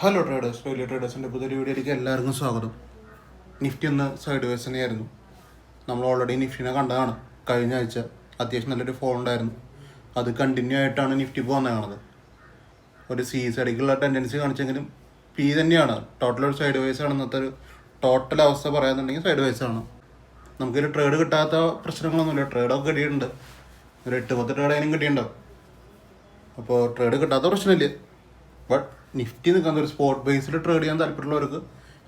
Hello traders, വലിയ ട്രേഡേഴ്സിൻ്റെ പുതിയൊരു വീഡിയോയിലേക്ക് എല്ലാവർക്കും സ്വാഗതം. നിഫ്റ്റി ഒന്ന് സൈഡ് വേസ് തന്നെയായിരുന്നു. നമ്മൾ ഓൾറെഡി നിഫ്റ്റിനെ കണ്ടതാണ്. കഴിഞ്ഞ ആഴ്ച അത്യാവശ്യം നല്ലൊരു ഫോൾ ഉണ്ടായിരുന്നു. അത് കണ്ടിന്യൂ ആയിട്ടാണ് നിഫ്റ്റി പോകുന്നത്. ഒരു സൈഡിലേക്കുള്ള ടെൻഡൻസി കാണിച്ചെങ്കിലും പി തന്നെയാണ്. ടോട്ടൽ ഒരു സൈഡ് വേസ് ആണ്. ഇന്നത്തെ ഒരു ടോട്ടൽ അവസ്ഥ പറയാന്നുണ്ടെങ്കിൽ സൈഡ് വേസ് ആണ്. നമുക്കൊരു ട്രേഡ് കിട്ടാത്ത പ്രശ്നങ്ങളൊന്നുമില്ല. ട്രേഡൊക്കെ കിട്ടിയിട്ടുണ്ട്. ഒരു 8-10 ട്രേഡ് അതിനും കിട്ടിയിട്ടുണ്ടാവും. അപ്പോൾ ട്രേഡ് കിട്ടാത്ത പ്രശ്നമില്ല. ബട്ട് നിഫ്റ്റി നിൽക്കുന്ന ഒരു സ്പോട്ട് ബേസിൽ ട്രേഡ് ചെയ്യാൻ താല്പര്യമുള്ളവർക്ക്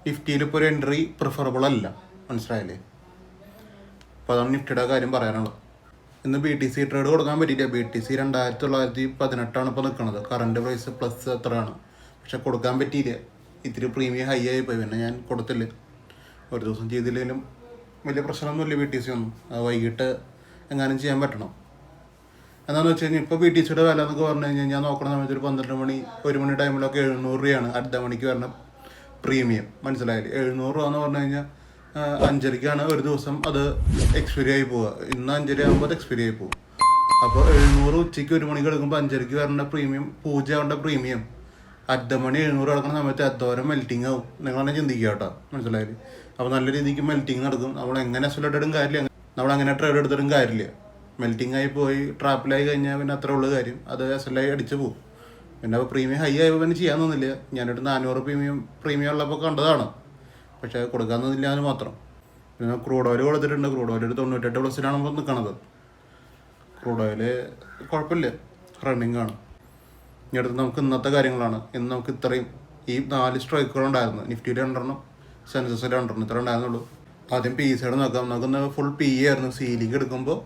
നിഫ്റ്റിയിൽ ഇപ്പോൾ ഒരു എൻട്രി പ്രിഫറബിൾ അല്ല. മനസ്സിലായില്ലേ? അപ്പോൾ അതാണ് നിഫ്റ്റിയുടെ കാര്യം പറയാനുള്ളത്. ഇന്ന് BTC ട്രേഡ് കൊടുക്കാൻ പറ്റിയില്ല. BTC 2918 ഇപ്പോൾ നിൽക്കുന്നത്. കറണ്ട് പ്രൈസ് പ്ലസ് എത്രയാണ്, പക്ഷെ കൊടുക്കാൻ പറ്റിയില്ല. ഇത്തിരി പ്രീമിയം ഹൈ ആയി പോയി. പിന്നെ ഞാൻ കൊടുത്തില്ല. ഒരു ദിവസം ചെയ്തില്ലെങ്കിലും വലിയ പ്രശ്നമൊന്നുമില്ല. BTC ഒന്നും അത് വൈകിട്ട് എങ്ങാനും ചെയ്യാൻ പറ്റണം. എന്താണെന്ന് വെച്ച് കഴിഞ്ഞാൽ ഇപ്പോൾ BTCയുടെ വില എന്നൊക്കെ പറഞ്ഞു കഴിഞ്ഞാൽ ഞാൻ നോക്കുന്ന സമയത്ത് ഒരു 12 മണി 1 മണി ടൈമിലൊക്കെ 700 രൂപയാണ് അടുത്ത മണിക്ക് വരുന്ന പ്രീമിയം. മനസ്സിലായില്ലേ? 700 രൂപ എന്ന് പറഞ്ഞു കഴിഞ്ഞാൽ 5:30-ക്കാണ് ഒരു ദിവസം അത് എക്സ്പയറി ആയി പോവുക. ഇന്ന് 5:30 ആകുമ്പോൾ അത് എക്സ്പയറി ആയി പോകും. അപ്പോൾ 700 ഉച്ചയ്ക്ക് 1 മണിക്ക് എടുക്കുമ്പോൾ 5:30-ക്ക് വരുന്ന പ്രീമിയം, പൂജയാവേണ്ട പ്രീമിയം അടുത്ത മണി 700 നടക്കുന്ന സമയത്ത് എന്തോരം മെൽറ്റിംഗ് ആവും നിങ്ങളെന്നെ ചിന്തിക്കുക കേട്ടോ. മനസ്സിലായില്ലേ? അപ്പോൾ നല്ല രീതിക്ക് മെൽറ്റിംഗ് നടക്കും. നമ്മൾ എങ്ങനെ എക്സലേറ്റഡും കാര്യമില്ല, നമ്മളെങ്ങനെ ട്രേഡ് എടുത്തിട്ടും കാര്യമില്ല. മെൽറ്റിംഗ് ആയി പോയി ട്രാപ്പിലായി കഴിഞ്ഞാൽ പിന്നെ അത്ര ഉള്ള കാര്യം. അത് SLI അടിച്ച് പോകും. പിന്നെ അപ്പോൾ പ്രീമിയം ഹൈ ആയപ്പോൾ പിന്നെ ചെയ്യാൻ തോന്നില്ല. ഞാനൊരു 400 പ്രീമിയം ഉള്ളപ്പോൾ കണ്ടതാണ്, പക്ഷേ കൊടുക്കാൻ തോന്നില്ല. അതിന് മാത്രം. പിന്നെ ക്രൂഡ് ഓയിൽ കൊടുത്തിട്ടുണ്ട്. ക്രൂഡ് ഓയിൽ ഒരു 98+ ഇപ്പോൾ നിൽക്കണത്. ക്രൂഡ് ഓയിൽ കുഴപ്പമില്ല, റണ്ണിങ് ആണ്. ഇനി അടുത്ത് നമുക്ക് ഇന്നത്തെ കാര്യങ്ങളാണ്. ഇന്ന് നമുക്ക് ഇത്രയും ഈ 4 സ്ട്രൈക്കുകളുണ്ടായിരുന്നു. നിഫ്റ്റിയുടെ 2 സെൻസസിൻ്റെ 2 ഇത്ര ഉണ്ടായിരുന്നുള്ളൂ. ആദ്യം PE നോക്കാം. നമുക്കൊന്ന് ഫുൾ PE ആയിരുന്നു. സീലിംഗ് എടുക്കുമ്പോൾ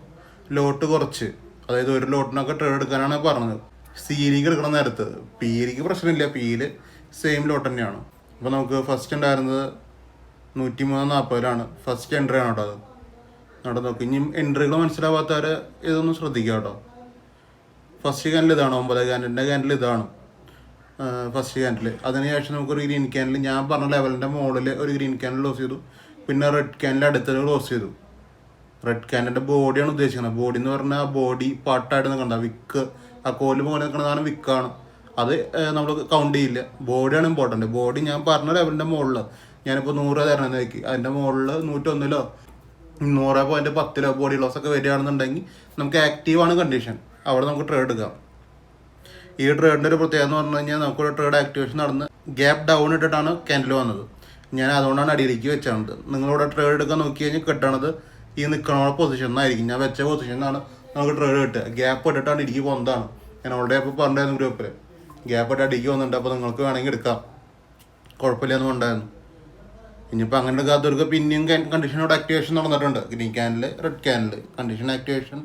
ലോട്ട് കുറച്ച്, അതായത് ഒരു ലോട്ടിനൊക്കെ ട്രേഡ് എടുക്കാനാണ് പറഞ്ഞത്. സീലിംഗ് എടുക്കണ നേരത്ത് PEക്ക് പ്രശ്നമില്ല. PEയിൽ സെയിം ലോട്ട് തന്നെയാണ്. അപ്പോൾ നമുക്ക് ഫസ്റ്റ് ഉണ്ടായിരുന്നത് 103.40 ഫസ്റ്റ് എൻട്രി ആണ് കേട്ടോ. അത് അവിടെ നോക്കി. ഇനി എൻട്രികൾ മനസ്സിലാവാത്തവർ ഇതൊന്നും ശ്രദ്ധിക്കുക കേട്ടോ. ഫസ്റ്റ് ക്യാൻഡിൽ ഇതാണ്, 9 ക്യാൻഡിലിൻ്റെ ക്യാൻഡിൽ ഇതാണ് ഫസ്റ്റ് ക്യാൻഡിൽ. അതിനുശേഷം നമുക്കൊരു ഗ്രീൻ ക്യാൻഡിൽ, ഞാൻ പറഞ്ഞ ലെവലിൻ്റെ മുകളിൽ ഒരു ഗ്രീൻ ക്യാൻഡിൽ ക്ലോസ് ചെയ്തു. പിന്നെ റെഡ് ക്യാൻഡിൽ അടുത്തത് ക്ലോസ് ചെയ്തു. റെഡ് ക്യാൻഡിൻ്റെ ബോഡിയാണ് ഉദ്ദേശിക്കുന്നത്. ബോഡി എന്ന് പറഞ്ഞാൽ ബോഡി പാർട്ടായിട്ട് നിൽക്കണ്ട, വിക്ക്, ആ കോല് പോലെ നിൽക്കുന്നതാണ് വിക്കാണ്. അത് നമ്മൾ കൗണ്ട് ചെയ്യില്ല. ബോഡിയാണ് ഇമ്പോർട്ടൻറ്റ്. ബോഡി ഞാൻ പറഞ്ഞ ലെവലിൻ്റെ മുകളിൽ, ഞാനിപ്പോൾ 100 തരണം നോക്കി, അതിൻ്റെ മുകളിൽ 101 100.10 ബോഡി ലോസ് ഒക്കെ വരികയാണെന്നുണ്ടെങ്കിൽ നമുക്ക് ആക്റ്റീവാണ് കണ്ടീഷൻ. അവിടെ നമുക്ക് ട്രേഡ് എടുക്കാം. ഈ ട്രേഡിൻ്റെ ഒരു പ്രത്യേകത എന്ന് പറഞ്ഞു കഴിഞ്ഞാൽ നമുക്കൊരു ട്രേഡ് ആക്ടിവേഷൻ നടന്ന് ഗ്യാപ്പ് ഡൗൺ ഇട്ടിട്ടാണ് ക്യാൻഡിൽ വന്നത്. ഞാൻ അതുകൊണ്ടാണ് അടിയിലേക്ക് വെച്ചത്. നിങ്ങളിവിടെ ട്രേഡ് എടുക്കാൻ നോക്കി കഴിഞ്ഞാൽ കിട്ടണത് ഈ നിൽക്കണ പൊസിഷനായിരിക്കും. ഞാൻ വെച്ച പൊസിഷനാണ് നമുക്ക് ട്രേഡ് കിട്ടുക. ഗ്യാപ്പ് ഇട്ടിട്ടാണ് ഇടിക്ക് പോകുന്നതാണ്. ഞാൻ ഓൾറെഡി അപ്പോൾ പറഞ്ഞായിരുന്നു ഗ്രൂപ്പിൽ, ഗ്യാപ്പ് ഇട്ട് അടിക്ക് പോകുന്നുണ്ട്, അപ്പോൾ നിങ്ങൾക്ക് വേണമെങ്കിൽ എടുക്കാം, കുഴപ്പമില്ലെന്ന് ഉണ്ടായിരുന്നു. ഇനിയിപ്പോൾ അങ്ങനെ എടുക്കാത്തവർക്ക് പിന്നെയും കണ്ടീഷനോട് ആക്ടിവേഷൻ നടന്നിട്ടുണ്ട്. Green candle, red candle condition activation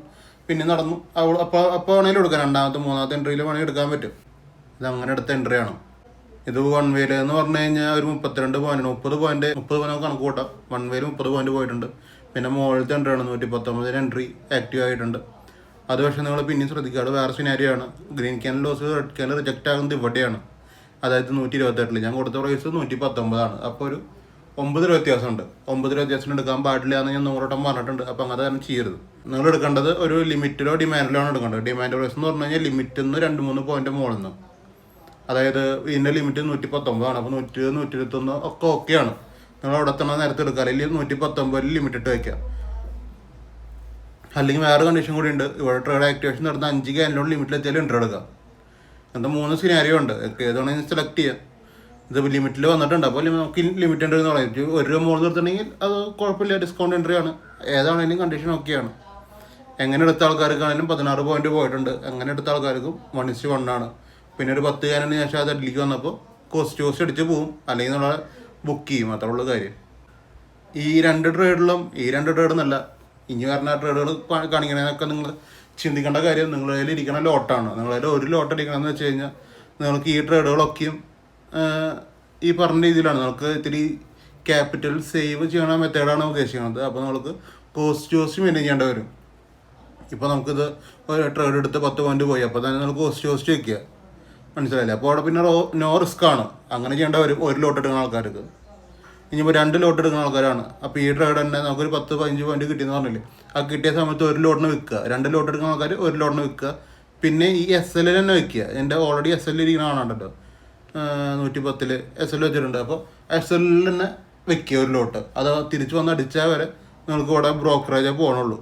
പിന്നെ നടന്നു. അപ്പോൾ വേണമെങ്കിലും എടുക്കാം. രണ്ടാമത്തെ 3ാമത്തെ എൻട്രിയിൽ വേണമെങ്കിൽ എടുക്കാൻ പറ്റും. ഇത് അങ്ങനെ എടുത്ത എൻട്രിയാണ്. ഇത് 1 വേയിൽ എന്ന് പറഞ്ഞു കഴിഞ്ഞാൽ ഒരു 32 പോയിന്റ്, 30 പോയിന്റ് കണക്ക് കൂട്ടാം. 1 വേയിൽ 30 പോയിന്റ് പോയിട്ടുണ്ട്. പിന്നെ മുകളിലത്തെ എൻട്രിയാണ് 119 എൻട്രി ആക്റ്റീവ് ആയിട്ടുണ്ട്. അത് പക്ഷേ നിങ്ങൾ പിന്നെയും ശ്രദ്ധിക്കുക, വേറെ സിനാരിയോ ആണ്. Green candle loss, red candle reject ആകുന്നത് ഇവിടെയാണ്. അതായത് 128. ഞാൻ കൊടുത്ത പ്രൈസ് 119. അപ്പോൾ ഒരു 9 രൂപ വ്യത്യാസമുണ്ട്. 9 രൂപ വ്യത്യാസം എടുക്കാൻ പാടില്ല എന്ന് ഞാൻ 100 വട്ടം പറഞ്ഞിട്ടുണ്ട്. അപ്പോൾ അങ്ങനെ തന്നെ ചെയ്യരുത്. നിങ്ങൾ എടുക്കേണ്ടത് ഒരു ലിമിറ്റിലോ ഡിമാൻഡിലോ ആണ് എടുക്കേണ്ടത്. ഡിമാൻഡ് പ്രൈസ് എന്ന് പറഞ്ഞു കഴിഞ്ഞാൽ ലിമിറ്റിൽ നിന്ന് 2-3 പോയിന്റ് മുകളിൽ നിന്ന്, അതായത് ഇതിൻ്റെ ലിമിറ്റ് 119. അപ്പോൾ 120, 121 ഒക്കെ ഓക്കെയാണ്. നിങ്ങൾ അവിടെ തന്നെ നേരത്തെ എടുക്കുക. അല്ലെങ്കിൽ 119 ലിമിറ്റ് ഇട്ട് വയ്ക്കുക. അല്ലെങ്കിൽ വേറെ കണ്ടീഷൻ കൂടി ഉണ്ട്. ഇവിടെ ട്രേഡ് ആക്ടിവേഷൻ നടന്ന 5 ക്യാൻഡിലോട് ലിമിറ്റിലെത്തിയാലും എൻട്രി എടുക്കുക. എന്താ 3 സിനാരിയോ ഉണ്ട്. ഏതാണെങ്കിൽ സെലക്ട് ചെയ്യുക. ഇത് ലിമിറ്റിൽ വന്നിട്ടുണ്ട്. അപ്പോൾ നമുക്ക് ലിമിറ്റ് എൻട്രി എന്ന് പറയും. 1 രൂപ മുകളിൽ നിർത്തുണ്ടെങ്കിൽ അത് കുഴപ്പമില്ല, ഡിസ്കൗണ്ട് എൻട്രി ആണ്. ഏതാണെങ്കിലും കണ്ടീഷൻ ഓക്കെയാണ്. എങ്ങനെ എടുത്ത ആൾക്കാർക്കാണെങ്കിലും 16 പോയിന്റ് പോയിട്ടുണ്ട്. എങ്ങനെ എടുത്ത ആൾക്കാർക്കും 1:1 ആണ്. പിന്നെ ഒരു 10 ക്യാൻഡിന് ശേഷം അത് അടിലേക്ക് വന്നപ്പോൾ കോസ്റ്റ് അടിച്ച് പോവും, അല്ലെങ്കിൽ നമ്മൾ ബുക്ക് ചെയ്യും. അത്രയുള്ള കാര്യം. ഈ 2 ട്രേഡെന്നല്ല, ഇനി വരുന്ന ട്രേഡുകൾ കാണിക്കണതൊക്കെ നിങ്ങൾ ചിന്തിക്കേണ്ട കാര്യം നിങ്ങളുടെ കയ്യിൽ ഇരിക്കുന്ന ലോട്ടാണ്. നിങ്ങളുടെ കയ്യിൽ ഒരു ലോട്ട് അടിക്കണമെന്ന് വെച്ച് കഴിഞ്ഞാൽ നിങ്ങൾക്ക് ഈ ട്രേഡുകളൊക്കെയും ഈ പറഞ്ഞ രീതിയിലാണ്. നിങ്ങൾക്ക് ഇത്തിരി ക്യാപിറ്റൽ സേവ് ചെയ്യണ മെത്തേഡാണ് ഉദ്ദേശിക്കുന്നത്. അപ്പോൾ നിങ്ങൾക്ക് കോസ്റ്റ് മെയിൻറ്റെയിൻ ചെയ്യേണ്ടി വരും. ഇപ്പോൾ നമുക്കിത് ഒരു ട്രേഡ് എടുത്ത് 10 പോയിന്റ് പോയി, അപ്പോൾ തന്നെ നിങ്ങൾ കോസ്റ്റ് വയ്ക്കുക. മനസ്സിലായില്ലേ? അപ്പോൾ അവിടെ പിന്നെ നോ റിസ്ക് ആണ്. അങ്ങനെ ചെയ്യേണ്ട വരും ഒരു ലോട്ട് എടുക്കുന്ന ആൾക്കാർക്ക്. ഇനിയിപ്പോൾ 2 ലോട്ട് എടുക്കുന്ന ആൾക്കാരാണ്. അപ്പോൾ ഈ ട്രേഡ് തന്നെ നമുക്കൊരു 10-15 പോയിന്റ് കിട്ടിയെന്ന് പറഞ്ഞില്ലേ, ആ കിട്ടിയ സമയത്ത് 1 ലോട്ടിന് വിൽക്കുക. 2 ലോട്ട് എടുക്കുന്ന ആൾക്കാർ 1 ലോട്ടിന് വിൽക്കുക. പിന്നെ ഈ SL തന്നെ വയ്ക്കുക. എൻ്റെ ഓൾറെഡി SL ഇരിക്കണ കാണാണ്ടല്ലോ, 110 SL വെച്ചിട്ടുണ്ട്. അപ്പോൾ SL തന്നെ വെക്കുക ഒരു ലോട്ട്. അത് തിരിച്ച് വന്ന് അടിച്ചാൽ വരെ നിങ്ങൾക്ക് ഇവിടെ ബ്രോക്കറേജേ പോകണുള്ളൂ.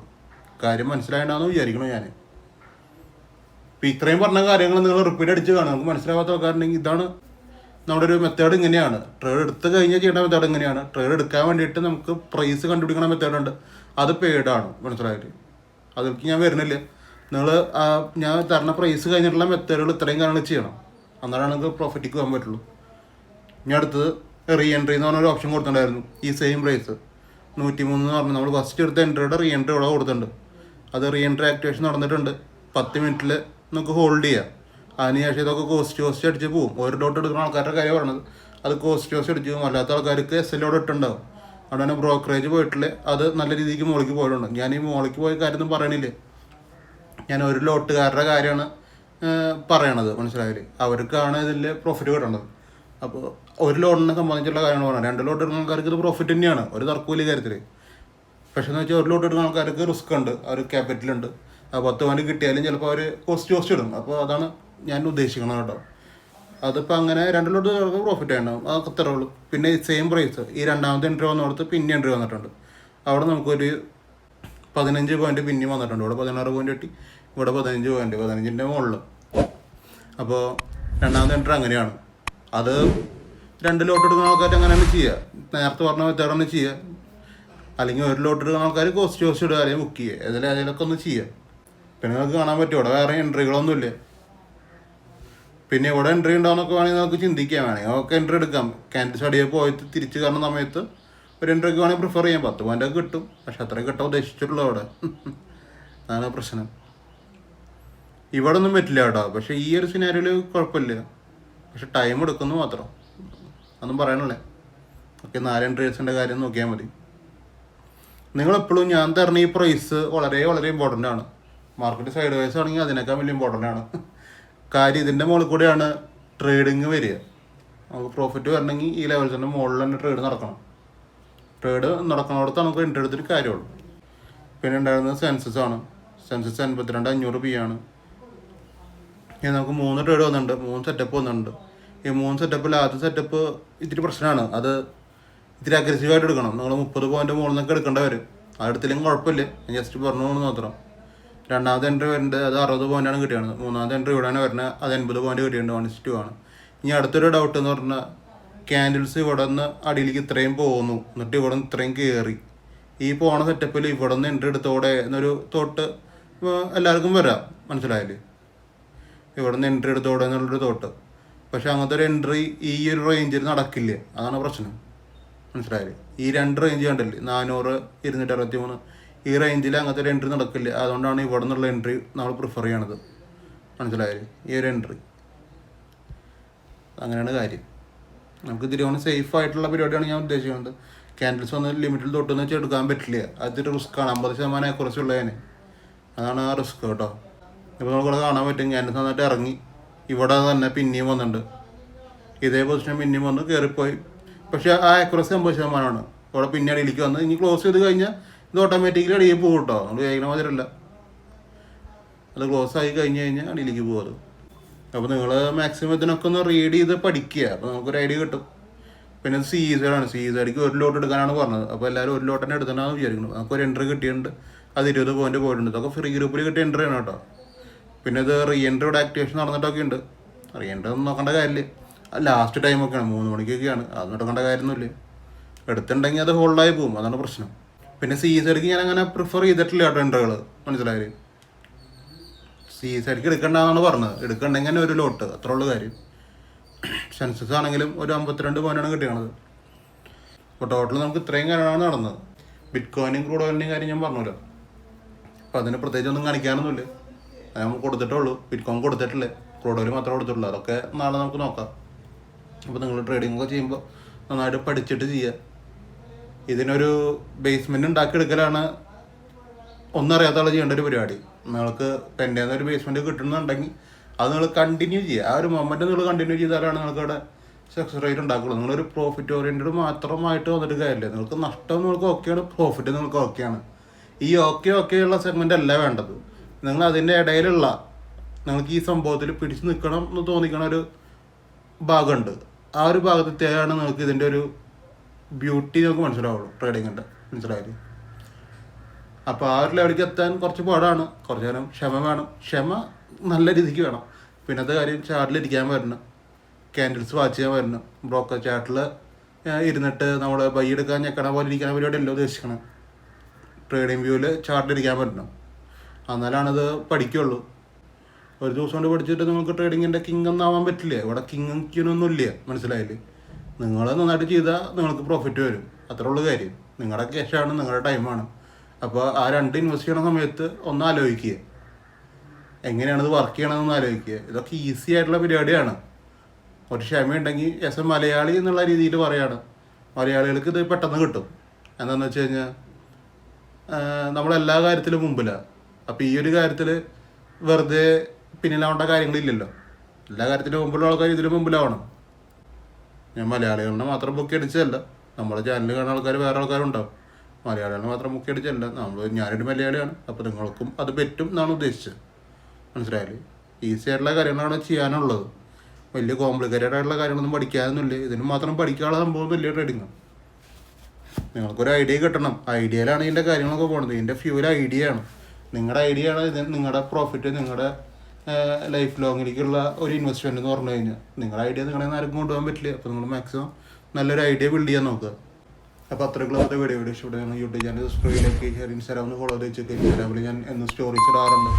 കാര്യം മനസ്സിലായിട്ടാണെന്ന് വിചാരിക്കണം ഞാൻ. ഇപ്പം ഇത്രയും പറഞ്ഞ കാര്യങ്ങൾ നിങ്ങൾ റിപ്പീറ്റ് അടിച്ച് കാണും. നമുക്ക് മനസ്സിലാവാത്ത ആൾക്കാരുണ്ടെങ്കിൽ ഇതാണ് നമ്മുടെ ഒരു മെത്തേഡ്. ഇങ്ങനെയാണ് ട്രേഡ് എടുത്ത് കഴിഞ്ഞാൽ ചെയ്യേണ്ട മെത്തേഡ് ഇങ്ങനെയാണ്. ട്രേഡ് എടുക്കാൻ വേണ്ടിയിട്ട് നമുക്ക് പ്രൈസ് കണ്ടുപിടിക്കണ മെത്തേഡുണ്ട്, അത് പെയ്ഡാണ്. മനസ്സിലായിട്ട് അതിലേക്ക് ഞാൻ വരുന്നില്ല. നിങ്ങൾ ഞാൻ തരണ പ്രൈസ് കഴിഞ്ഞിട്ടുള്ള മെത്തേഡുകൾ ഇത്രയും കാര്യങ്ങൾ ചെയ്യണം, എന്നാലാണ് നിങ്ങൾക്ക് പ്രോഫിറ്റിക്ക് പോകാൻ പറ്റുള്ളൂ. ഇനി അടുത്തത് റീ എൻട്രി എന്ന് പറഞ്ഞൊരു ഓപ്ഷൻ കൊടുത്തിട്ടുണ്ടായിരുന്നു. ഈ സെയിം പ്രൈസ് 103 എന്ന് പറഞ്ഞാൽ നമ്മൾ ഫസ്റ്റ് എടുത്ത എൻട്രിയുടെ റീ എൻട്രി ഇവിടെ കൊടുത്തിട്ടുണ്ട്. അത് റീ എൻട്രി ആക്ടിവേഷൻ നടന്നിട്ടുണ്ട്. 10 മിനിറ്റിൽ നമുക്ക് ഹോൾഡ് ചെയ്യാം. അതിനുശേഷം ഇതൊക്കെ കോസ്റ്റ് അടിച്ച് പോകും. ഒരു ഡോട്ട് എടുക്കുന്ന ആൾക്കാരുടെ കാര്യം പറഞ്ഞത്, അത് കോസ്റ്റ് അടിച്ച് പോകും. അല്ലാത്ത ആൾക്കാർക്ക് SL ഇട്ടുണ്ടാവും. അവിടെ തന്നെ ബ്രോക്കറേജ് പോയിട്ടില്ല, അത് നല്ല രീതിക്ക് മുകളിലേക്ക് പോയിട്ടുണ്ട്. ഞാൻ ഈ മുകളിലേക്ക് പോയ കാര്യമൊന്നും പറയണില്ല, ഞാൻ ഒരു ലോട്ടുകാരുടെ കാര്യമാണ് പറയണത്. മനസ്സിലായില്ലേ? അവർക്കാണ് ഇതിൽ പ്രോഫിറ്റ് കിട്ടേണ്ടത്. അപ്പോൾ ഒരു ലോട്ടിനെ സംബന്ധിച്ചുള്ള കാര്യമാണ് പറഞ്ഞത്. 2 ലോട്ട് എടുക്കുന്ന ആൾക്കാർക്ക് ഇത് പ്രോഫിറ്റ് തന്നെയാണ്, ഒരു തർക്കമില്ല കാര്യത്തിൽ. പക്ഷേ എന്ന് വെച്ചാൽ ഒരു ലോട്ട് എടുക്കുന്ന ആൾക്കാർക്ക് റിസ്ക് ഉണ്ട്, അവർ ക്യാപിറ്റലുണ്ട്. 10 പവൻ കിട്ടിയാലും ചിലപ്പോൾ അവർ കോസ്റ്റ് ഇടും. അപ്പോൾ അതാണ് ഞാൻ ഉദ്ദേശിക്കുന്നത് കേട്ടോ. അതിപ്പോൾ അങ്ങനെ 2 ലോട്ട് പ്രോഫിറ്റ് ആയിട്ടുണ്ടാവും, അതൊക്കെ അത്രേ ഉള്ളൂ. പിന്നെ സെയിം പ്രൈസ് ഈ രണ്ടാമത്തെ എൻട്രി വന്നിടത്ത് പിന്നെ എൻട്രി വന്നിട്ടുണ്ട്. അവിടെ നമുക്കൊരു 15 പോയിന്റ് പിന്നെയും വന്നിട്ടുണ്ട്. ഇവിടെ 16 പോയിന്റ് കിട്ടി, ഇവിടെ 15 പോയിന്റ്, 15ൻ്റെ മുകളിൽ. അപ്പോൾ രണ്ടാമത്തെ എൻട്രി അങ്ങനെയാണ്. അത് 2 ലോട്ട് എടുക്കുന്ന ആൾക്കാർ അങ്ങനെയാണ് ചെയ്യുക, നേരത്തെ പറഞ്ഞ മെത്തേഡാണ് ചെയ്യുക. അല്ലെങ്കിൽ ഒരു ലോട്ട് എടുക്കുന്ന ആൾക്കാർ കോസ്റ്റ് ഇടുക, അല്ലെങ്കിൽ ബുക്ക് ചെയ്യുക, ഏതിലൊക്കെ ഒന്ന് ചെയ്യുക. പിന്നെ നിങ്ങൾക്ക് കാണാൻ പറ്റും ഇവിടെ വേറെ എൻട്രികളൊന്നുമില്ല. പിന്നെ ഇവിടെ എൻട്രി ഉണ്ടാവുന്നൊക്കെ വേണമെങ്കിൽ നമുക്ക് ചിന്തിക്കാൻ വേണമെങ്കിൽ നമുക്ക് എൻട്രി എടുക്കാം. ക്യാൻഡിൽസ് അടിയെ പോയിട്ട് തിരിച്ച് കയറുന്ന സമയത്ത് ഒരു എൻട്രിക്ക് വേണമെങ്കിൽ പ്രിഫർ ചെയ്യാം. 10 പോയിൻ്റ് ഒക്കെ കിട്ടും, പക്ഷെ അത്രയും കിട്ടാൻ ഉദ്ദേശിച്ചിട്ടുള്ളൂ അവിടെ. അതാണ് പ്രശ്നം. ഇവിടെ ഒന്നും പറ്റില്ല കേട്ടോ. പക്ഷേ ഈ ഒരു സിനാരിയോയിൽ കുഴപ്പമില്ല, പക്ഷെ ടൈം എടുക്കുന്നു മാത്രം. അതൊന്നും പറയണല്ലേ. ഓക്കെ, 4 എൻട്രീസിൻ്റെ കാര്യം നോക്കിയാൽ മതി. നിങ്ങളെപ്പോഴും ഞാൻ തരുന്ന ഈ പ്രൈസ് വളരെ വളരെ ഇമ്പോർട്ടൻ്റ് ആണ്. മാർക്കറ്റ് സൈഡ് വൈസ് ആണെങ്കിൽ അതിനേക്കാൾ വലിയ ഇമ്പോർട്ടൻ്റ് ആണ്. കാര്യം ഇതിൻ്റെ മുകളിൽ കൂടെയാണ് ട്രേഡിങ് വരിക. നമുക്ക് പ്രോഫിറ്റ് വരണമെങ്കിൽ ഈ ലെവൽസിൻ്റെ മുകളിൽ തന്നെ ട്രേഡ് നടക്കണം. ട്രേഡ് നടക്കണോടത്ത് നമുക്ക് എൻട്രി എടുത്തിട്ട് കാര്യമുള്ളൂ. പിന്നെ ഉണ്ടായിരുന്നത് സെൻസസ് ആണ്. സെൻസസ് 82,500 P ആണ്. ഇനി നമുക്ക് 3 ട്രേഡ് വന്നിട്ടുണ്ട്, 3 സെറ്റപ്പ് വന്നിട്ടുണ്ട്. ഈ 3 സെറ്റപ്പിൽ ആദ്യത്തെ സെറ്റപ്പ് ഇത്തിരി പ്രശ്നമാണ്. അത് ഇത്തിരി അഗ്രസീവായിട്ട് എടുക്കണം. നിങ്ങൾ 30 പോയിൻ്റ് മുകളിൽ നിന്നൊക്കെ എടുക്കേണ്ടി വരും. അതെടുത്തില്ലെങ്കിൽ കുഴപ്പമില്ല, ജസ്റ്റ് പറഞ്ഞു പോകുന്നത് മാത്രം. രണ്ടാമത്തെ എൻട്രി വരുന്നത് അത് 60 പോയിൻ്റാണ് കിട്ടിയത്. മൂന്നാമത്തെ എൻട്രി ഇവിടെയാണ് വരുന്നത്, അത് 80 പോയിൻ്റ് കിട്ടിയിട്ടുണ്ട്. 1:2 ആണ്. ഇനി അടുത്തൊരു ഡൗട്ട് എന്ന് പറഞ്ഞാൽ ക്യാൻഡിൽസ് ഇവിടെ നിന്ന് അടിയിലേക്ക് ഇത്രയും പോകുന്നു, എന്നിട്ട് ഇവിടെ നിന്ന് ഇത്രയും കയറി. ഈ പോണ സെറ്റപ്പിൽ ഇവിടെ നിന്ന് എൻട്രി എടുത്തോടെ എന്നൊരു തോട്ട് എല്ലാവർക്കും വരാം. മനസ്സിലായില്ലേ? ഇവിടെ നിന്ന് എൻട്രി എടുത്തോടെ എന്നുള്ളൊരു തോട്ട്. പക്ഷെ അങ്ങനത്തെ ഒരു എൻട്രി ഈ ഒരു റേഞ്ചിൽ നടക്കില്ല, അതാണ് പ്രശ്നം. മനസ്സിലായില്ലേ? ഈ 2 റേഞ്ച് കണ്ടില്ലേ, 400, 263, ഈ റേഞ്ചിൽ അങ്ങനത്തെ ഒരു എൻട്രി നടക്കില്ല. അതുകൊണ്ടാണ് ഇവിടെ നിന്നുള്ള എൻട്രി നമ്മൾ പ്രിഫർ ചെയ്യണത്. മനസ്സിലായില്ലേ? ഈ ഒരു എൻട്രി അങ്ങനെയാണ് കാര്യം. നമുക്ക് തിരുവോണം സേഫ് ആയിട്ടുള്ള പരിപാടിയാണ് ഞാൻ ഉദ്ദേശിക്കുന്നത്. ക്യാൻഡിൽസ് വന്ന് ലിമിറ്റിൽ തൊട്ടെന്ന് വെച്ചാൽ എടുക്കാൻ പറ്റില്ല, അതൊരു റിസ്ക്കാണ്. 50% അക്യുറസി ഉള്ളതിന്, അതാണ് ആ റിസ്ക് കേട്ടോ. ഇപ്പോൾ നമുക്കിവിടെ കാണാൻ പറ്റും ക്യാൻഡിൽസ് നന്നായിട്ട് ഇറങ്ങി ഇവിടെ തന്നെ പിന്നെയും വന്നിട്ടുണ്ട്. ഇതേ പൊസിഷൻ പിന്നെയും വന്ന് കയറിപ്പോയി. പക്ഷേ ആ അക്യുറസി 50%. ഇവിടെ പിന്നെ അടിയിലേക്ക് വന്ന് ഇനി ക്ലോസ് ചെയ്ത് കഴിഞ്ഞാൽ ഇത് ഓട്ടോമാറ്റിക്കലി അടിയിൽ പോകും കേട്ടോ. നമ്മൾ വേഗം മാതിരല്ല, അത് ക്ലോസ് ആയി കഴിഞ്ഞാൽ അടിയിലേക്ക് പോകും അത്. അപ്പോൾ നിങ്ങൾ മാക്സിമം ഇതിനൊക്കെ ഒന്ന് റീഡ് ചെയ്ത് പഠിക്കുക, അപ്പോൾ നമുക്കൊരു ഐഡിയ കിട്ടും. പിന്നെ സീസൈഡാണ്. സീസൈഡിക്ക് 1 ലോട്ട് എടുക്കാനാണ് പറഞ്ഞത്. അപ്പോൾ എല്ലാവരും 1 ലോട്ട് തന്നെ എടുത്തണമെന്ന് വിചാരിക്കുന്നു. നമുക്കൊരു എൻട്രി കിട്ടിയിട്ടുണ്ട്, അത് 20 പോയിൻ്റ് പോയിട്ടുണ്ട്. ഇതൊക്കെ ഫ്രീ ഗ്രൂപ്പിൽ കിട്ടിയ എൻട്രി ആണ് കേട്ടോ. പിന്നെ ഇത് റീ എൻട്രിയുടെ ആക്ടിവേഷൻ നടന്നിട്ടൊക്കെ ഉണ്ട്. റീ എൻട്രി ഒന്നും നോക്കേണ്ട കാര്യമില്ല, ലാസ്റ്റ് ടൈമൊക്കെയാണ്, 3 മണിക്കൊക്കെയാണ്. അത് നോക്കേണ്ട കാര്യമൊന്നുമില്ല. എടുത്തിട്ടുണ്ടെങ്കിൽ അത് ഹോൾഡായി പോകും, അതാണ് പ്രശ്നം. പിന്നെ സീസൈഡിക്ക് ഞാൻ അങ്ങനെ പ്രിഫർ ചെയ്തിട്ടില്ല കേട്ടോ എൻട്രികൾ. മനസ്സിലായി? സീസൈഡിക്ക് എടുക്കണ്ടെന്നാണ് പറഞ്ഞത്. എടുക്കണ്ടെങ്കിൽ തന്നെ 1 ലോട്ട്, അത്ര ഉള്ള കാര്യം. സെൻസസ് ആണെങ്കിലും ഒരു 52 പോയിൻ്റാണ് കിട്ടിയത്. അപ്പോൾ ടോട്ടൽ നമുക്ക് ഇത്രയും കാര്യമാണ് നടന്നത്. ബിറ്റ് കോയിനും ക്രൂഡ് ഓയിലിൻ്റെയും കാര്യം ഞാൻ പറഞ്ഞല്ലോ. അപ്പോൾ അതിന് പ്രത്യേകിച്ച് ഒന്നും കാണിക്കാനൊന്നുമില്ല, അത് നമ്മൾ കൊടുത്തിട്ടുള്ളൂ. ബിറ്റ് കോയിൻ കൊടുത്തിട്ടില്ലേ, ക്രൂഡ് ഓയിൽ മാത്രമേ കൊടുത്തിട്ടുള്ളൂ. അതൊക്കെ നാളെ നമുക്ക് നോക്കാം. അപ്പോൾ നിങ്ങൾ ട്രേഡിംഗ് ഒക്കെ ചെയ്യുമ്പോൾ നന്നായിട്ട് പഠിച്ചിട്ട് ചെയ്യുക. ഇതിനൊരു ബേസ്മെൻറ്റ് ഉണ്ടാക്കിയെടുക്കലാണ് ഒന്നറിയാത്ത ആൾ ചെയ്യേണ്ട ഒരു പരിപാടി. നിങ്ങൾക്ക് പെൻഡേന്ന് ഒരു ബേസ്മെൻറ്റ് കിട്ടുന്നുണ്ടെങ്കിൽ അത് നിങ്ങൾ കണ്ടിന്യൂ ചെയ്യുക. ആ ഒരു മൊമെൻറ്റ് നിങ്ങൾ കണ്ടിന്യൂ ചെയ്താലാണ് നിങ്ങൾക്ക് അവിടെ സക്സസ് റേറ്റ് ഉണ്ടാക്കുള്ളൂ. നിങ്ങളൊരു പ്രോഫിറ്റ് ഓറിയൻറ്റഡ് മാത്രമായിട്ട് വന്നിട്ട് കാര്യമില്ല. നിങ്ങൾക്ക് നഷ്ടം നിങ്ങൾക്ക് ഓക്കെയാണ്, പ്രോഫിറ്റ് നിങ്ങൾക്ക് ഓക്കെയാണ്. ഈ ഓക്കെയുള്ള സെഗ്മെൻ്റ് അല്ല വേണ്ടത്. നിങ്ങൾ അതിൻ്റെ ഇടയിലുള്ള നിങ്ങൾക്ക് ഈ സംഭവത്തിൽ പിടിച്ച് നിൽക്കണം എന്ന് തോന്നിക്കണ ഒരു ഭാഗമുണ്ട്. ആ ഒരു ഭാഗത്തെത്തിയാണ് നിങ്ങൾക്ക് ഇതിൻ്റെ ഒരു ബ്യൂട്ടി നമുക്ക് മനസ്സിലാവുള്ളൂ ട്രേഡിങ്ങിൻ്റെ, മനസ്സിലായില്ലേ? അപ്പോൾ ആ ഒരു ലെവലിലേക്ക് എത്താൻ കുറച്ച് പാടാണ്. കുറച്ച് നേരം ക്ഷമ വേണം, ക്ഷമ നല്ല രീതിക്ക് വേണം. പിന്നത്തെ കാര്യം ചാർട്ടിലിരിക്കാൻ വരണം, ക്യാൻഡിൽസ് വാച്ച് ചെയ്യാൻ വരണം. ബ്രോക്കർ ചാർട്ടിൽ ഇരുന്നിട്ട് നമ്മൾ ബൈ എടുക്കാൻ ഞെക്കണ പോലെ ഇരിക്കണ പരിപാടി അല്ല ഉദ്ദേശിക്കണം. ട്രേഡിംഗ് വ്യൂവിൽ ചാർട്ടിലിരിക്കാൻ പറ്റണം, എന്നാലാണത് പഠിക്കുള്ളൂ. ഒരു ദിവസം കൊണ്ട് പഠിച്ചിട്ട് നിങ്ങൾക്ക് ട്രേഡിങ്ങിൻ്റെ കിങ് ഒന്നും ആവാൻ പറ്റില്ല. ഇവിടെ കിങ്ങും ക്യൂനൊന്നും ഇല്ല, മനസ്സിലായില്ലേ? നിങ്ങൾ നന്നായിട്ട് ചെയ്താൽ നിങ്ങൾക്ക് പ്രോഫിറ്റ് വരും, അത്രേ ഉള്ളൂ കാര്യം. നിങ്ങളുടെ ക്യാഷാണ്, നിങ്ങളുടെ ടൈമാണ്. അപ്പോൾ ആ രണ്ട് ഇൻവെസ്റ്റ് ചെയ്യണ സമയത്ത് ഒന്ന് ആലോചിക്കുക, എങ്ങനെയാണിത് വർക്ക് ചെയ്യണമെന്ന് ആലോചിക്കുക. ഇതൊക്കെ ഈസി ആയിട്ടുള്ള പരിപാടിയാണ്. ഒരു ക്ഷമയുണ്ടെങ്കിൽ എസ് എ മലയാളി എന്നുള്ള രീതിയിൽ പറയാണ്, മലയാളികൾക്ക് ഇത് പെട്ടെന്ന് കിട്ടും. എന്താണെന്ന് വെച്ച് കഴിഞ്ഞാൽ നമ്മളെല്ലാ കാര്യത്തിലും മുമ്പിലാണ്. അപ്പോൾ ഈ ഒരു കാര്യത്തിൽ വെറുതെ പിന്നിലാവേണ്ട കാര്യങ്ങളില്ലല്ലോ. എല്ലാ കാര്യത്തിലും മുമ്പിലുള്ള ആൾക്കാർ ഇതിലും മുമ്പിലാവണം. ഞാൻ മലയാളികളുടെ മാത്രം ബുക്ക് അടിച്ചതല്ല, നമ്മുടെ ചാനൽ കാണുന്ന ആൾക്കാർ വേറെ ആൾക്കാരുണ്ടാവും. മലയാളികളെ മാത്രം ബുക്ക് അടിച്ചല്ല, ഞാനൊരു മലയാളിയാണ്. അപ്പോൾ നിങ്ങൾക്കും അത് പറ്റും എന്നാണ് ഉദ്ദേശിച്ചത്, മനസ്സിലായാലും. ഈസി ആയിട്ടുള്ള കാര്യങ്ങളാണ് ചെയ്യാനുള്ളത്. വലിയ കോംപ്ലിക്കേറ്റഡ് ആയിട്ടുള്ള കാര്യങ്ങളൊന്നും പഠിക്കാനൊന്നുമില്ല. ഇതിന് മാത്രം പഠിക്കാനുള്ള സംഭവം വലിയ ട്രേഡിങ്. നിങ്ങൾക്കൊരു ഐഡിയ കിട്ടണം. ഐഡിയയിലാണ് ഇതിൻ്റെ കാര്യങ്ങളൊക്കെ പോകുന്നത്. ഇതിൻ്റെ ഫ്യൂൽ ഐഡിയ ആണ്. നിങ്ങളുടെ ഐഡിയ ആണ് ഇത് നിങ്ങളുടെ പ്രോഫിറ്റ്, നിങ്ങളുടെ ലൈഫ് ലോങ്ങിലേക്കുള്ള ഒരു ഇൻവെസ്റ്റ്മെൻറ്റ് എന്ന് പറഞ്ഞു കഴിഞ്ഞാൽ. നിങ്ങളുടെ ഐഡിയ നിങ്ങളെ ആർക്കും കൊണ്ടുപോകാൻ പറ്റില്ല. അപ്പോൾ നിങ്ങൾ മാക്സിമം നല്ലൊരു ഐഡിയ ബിൽഡ് ചെയ്യാൻ നോക്കുക. അപ്പോൾ അത്രയ്ക്കുള്ള വീഡിയോ ഇഷ്ടപ്പെടുകയാണ്. യൂട്യൂബ് ചാനൽ സബ്സ്ക്രൈബ് ചെയ്യുക, ഇൻസ്റ്റാഗ്രാമിൽ ഫോളോ ചെയ്ത് വെച്ചേക്കുക. ഇൻസ്റ്റാഗ്രാമിൽ ഞാൻ എന്നും സ്റ്റോറീസ് ഇടാറുണ്ട്.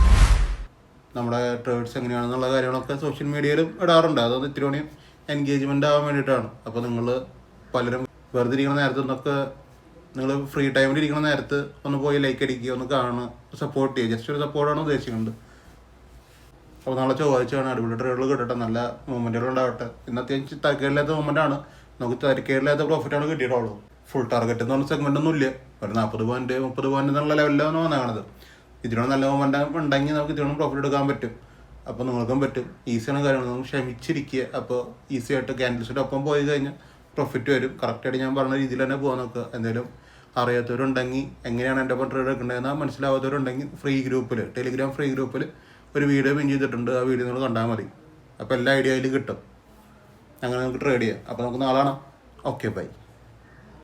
നമ്മുടെ ട്രേഡ്സ് എങ്ങനെയാണെന്നുള്ള കാര്യങ്ങളൊക്കെ സോഷ്യൽ മീഡിയയിലും ഇടാറുണ്ട്. അതൊന്ന് ഇത്തിരി കൂടി എൻഗേജ്മെൻ്റ് ആവാൻ വേണ്ടിയിട്ടാണ്. അപ്പോൾ നിങ്ങൾ പലരും വെറുതെ ഇരിക്കുന്ന നേരത്ത് നിന്നൊക്കെ, നിങ്ങൾ ഫ്രീ ടൈമിൽ ഇരിക്കുന്ന നേരത്ത് ഒന്ന് പോയി ലൈക്ക് അടിക്കുക, ഒന്ന് കാണുക, സപ്പോർട്ട് ചെയ്യുക. ജസ്റ്റ് ഒരു സപ്പോർട്ടാണ് ഉദ്ദേശിക്കുന്നത്. അപ്പോൾ നാളെ ചൊവ്വാഴ്ചയാണ്. അടിപൊളി ട്രേഡുകൾ കിട്ടട്ടെ, നല്ല മൂവ്മെൻറ്റുകൾ ഉണ്ടാവട്ടെ. ഇന്ന് അത്യാവശ്യം തരക്കേടില്ലാത്ത മൂവ്മെൻറ്റാണ്. നമുക്ക് തരക്കേടില്ലാത്ത പ്രോഫിറ്റാണ് കിട്ടിയിട്ടുള്ളൂ. ഫുൾ ടാർഗറ്റ് എന്ന് പറഞ്ഞ സെഗ്മെൻ്റ് ഒന്നും ഇല്ല. ഒരു 40 പോയിന്റ് 30 പോയിന്റ് എന്നുള്ള ലെവലിലാണ് വന്നേക്കണത്. ഇതിനോട് നല്ല മൂവ്മെൻ്റ് ഉണ്ടെങ്കിൽ നമുക്ക് ഇതിനോട് പ്രോഫിറ്റ് എടുക്കാൻ പറ്റും. അപ്പോൾ നിങ്ങൾക്കും പറ്റും. ഈസിയാണ് കാര്യങ്ങൾ. നമുക്ക് ക്ഷമിച്ചിരിക്കുക. അപ്പോൾ ഈസി ആയിട്ട് ക്യാൻഡിൽസിൻ്റെ ഒപ്പം പോയി കഴിഞ്ഞാൽ പ്രോഫിറ്റ് വരും. കറക്റ്റായിട്ട് ഞാൻ പറഞ്ഞ രീതിയിൽ തന്നെ പോകാൻ നോക്കുക. എന്തെങ്കിലും അറിയാത്തവരുണ്ടെങ്കിൽ, എങ്ങനെയാണ് എൻ്റെ ഒപ്പം ട്രേഡ് എടുക്കേണ്ടതെന്ന് മനസ്സിലാവാത്തവരുണ്ടെങ്കിൽ ഫ്രീ ഗ്രൂപ്പിൽ, ടെലിഗ്രാം ഫ്രീ ഗ്രൂപ്പിൽ ഒരു വീഡിയോ പിൻ ചെയ്തിട്ടുണ്ട്. ആ വീഡിയോ നിങ്ങൾ കണ്ടാൽ മതി. അപ്പോൾ എല്ലാ ഐഡിയ അതിൽ കിട്ടും. അങ്ങനെ നമുക്ക് ട്രേഡ് ചെയ്യാം. അപ്പോൾ നമുക്ക് നാളെ കാണാം. Okay, by.